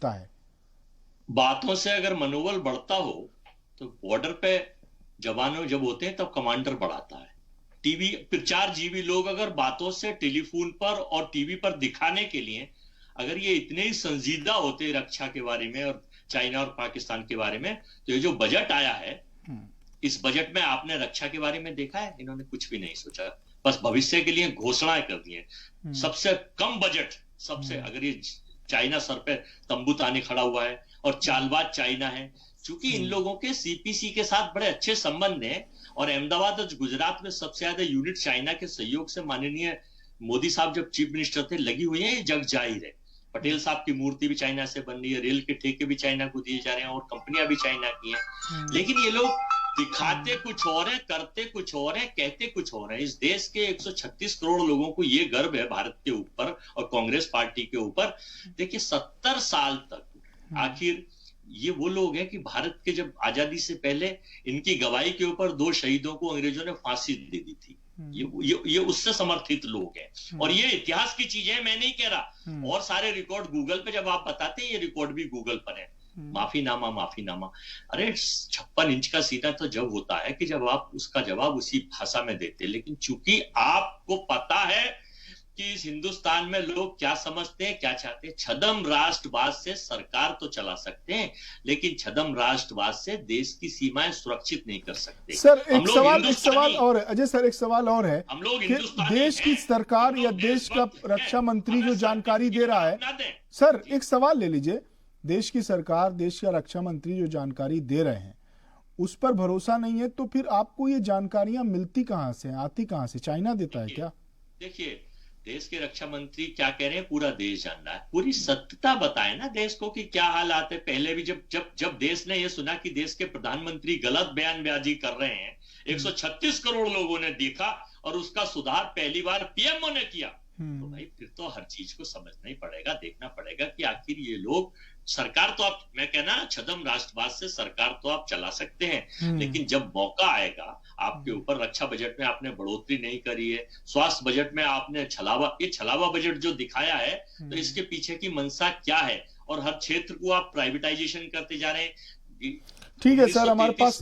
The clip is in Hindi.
दिखता है? बातों से अगर मनोबल बढ़ता हो तो बॉर्डर पे जवानों जब होते हैं तब कमांडर बढ़ाता है। टीवी फिर 4 जीबी लोग अगर बातों से टेलीफोन पर और टीवी पर दिखाने के लिए अगर ये इतने ही संजीदा होते रक्षा के बारे में और चाइना और पाकिस्तान के बारे में, तो ये जो बजट आया है, इस बजट में आपने रक्षा के बारे में देखा है? इन्होंने कुछ भी नहीं सोचा, बस भविष्य के लिए घोषणाएं कर दी हैं। सबसे कम बजट, सबसे अगर ये चाइना सर पे तंबू ताने खड़ा हुआ है और चालबाज चाइना है, चूंकि इन लोगों के सीपीसी के साथ बड़े अच्छे संबंध हैं और अहमदाबाद और गुजरात में सबसे ज्यादा यूनिट चाइना के सहयोग से माननीय मोदी साहब जब चीफ मिनिस्टर थे लगी हुई है, ये जग जाहिर है। पटेल साहब की मूर्ति भी चाइना से बन रही है, रेल के ठेके भी चाइना को दिए जा रहे हैं और कंपनियां भी चाइना की हैं। लेकिन ये लोग दिखाते कुछ और है, करते कुछ और है, कहते कुछ और है। इस देश के 136 करोड़ लोगों को ये गर्व है भारत के ऊपर और कांग्रेस पार्टी के ऊपर। देखिए 70 साल तक आखिर ये वो लोग हैं कि भारत के जब आजादी से पहले इनकी गवाही के ऊपर 2 शहीदों को अंग्रेजों ने फांसी दे दी थी। ये उससे समर्थित लोग हैं और ये इतिहास की चीज है, मैं नहीं कह रहा। और सारे रिकॉर्ड गूगल पे जब आप बताते हैं, ये रिकॉर्ड भी गूगल पर है। माफीनामा माफीनामा, अरे 56 इंच का सीना तो जब होता है कि जब आप उसका जवाब उसी भाषा में देते। लेकिन चूंकि आपको पता है कि इस हिंदुस्तान में लोग क्या समझते हैं, क्या चाहते हैं, छद्म राष्ट्रवाद से सरकार तो चला सकते हैं लेकिन छद्म राष्ट्रवाद से देश की सीमाएं सुरक्षित नहीं कर सकते। सर एक सवाल और है अजय सर, एक सवाल और है हम लोग कि देश की सरकार या देश का रक्षा मंत्री जो जानकारी दे रहा है, सर एक सवाल ले लीजिए, देश की सरकार, देश का रक्षा मंत्री जो जानकारी दे रहे हैं उस पर भरोसा नहीं है तो फिर आपको ये जानकारियां मिलती कहां से, आती कहां से? चाइना देता है क्या? देखिए देश के रक्षा मंत्री क्या कह रहे हैं पूरा देश जान रहा है। पूरी सत्यता बताए ना देश को कि क्या हालात है। पहले भी जब देश ने यह सुना कि देश के प्रधानमंत्री गलत बयानबाजी कर रहे हैं, 136 करोड़ लोगों ने देखा और उसका सुधार पहली बार पीएमओ ने किया, तो भाई फिर तो हर चीज को समझना ही पड़ेगा, देखना पड़ेगा कि आखिर ये लोग, सरकार तो आप, मैं कहना छद्म राष्ट्रवाद से सरकार तो आप चला सकते हैं लेकिन जब मौका आएगा आपके ऊपर, रक्षा बजट में आपने बढ़ोतरी नहीं करी है, स्वास्थ्य बजट में आपने छलावा बजट जो दिखाया है, तो इसके पीछे की मंशा क्या है और हर क्षेत्र को आप प्राइवेटाइजेशन करते जा रहे हैं। ठीक है सर, हमारे पास